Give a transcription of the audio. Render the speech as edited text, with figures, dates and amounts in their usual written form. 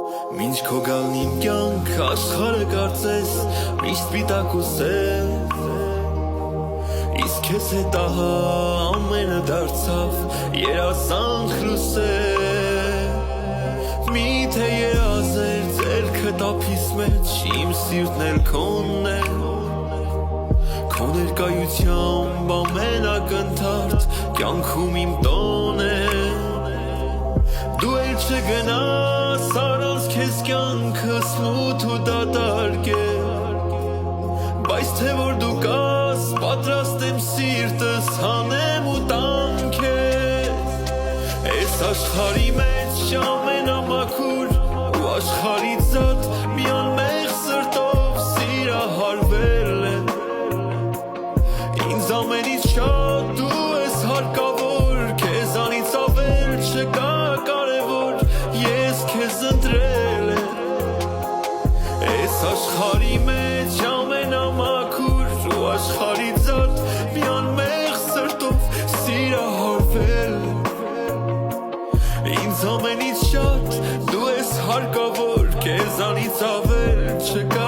Մինչ քո գալն իմ կյանք աշխարհը կարծես միշտ սպիտակ ու սև Իսկ քեզ հետ ահա ամենը դարձավ երազանք լուսել Միթե երազեր ձեռքը տափիս մեջ իմ սիրտն էլ քոնն է Քո ներկայությամբ ամենակնդարդ կյանքում իմ տոն է Դու էլ չգնաս առանց քեզ կյանքս մութ ու դատարկ է Բայց թե որ դու կաս պատրաստ եմ սիրտս հանեմ ու տամ քեզ Այս աշխարհի մեջ ամենամաքուր ու աշխարհից զատ մի անմեղ սրտով սիրահարվել է Ինձ ամենից շատ դու ես հարկավոր քեզանից ավել չկա ընտրել է Այս աշխարհի մեջ ամենամաքուր ու աշխարհից զատ մի անմեղ սրտով սիրահարվել Ինձ ամենից շատ դու ես հարկավոր քեզանից ավել չկա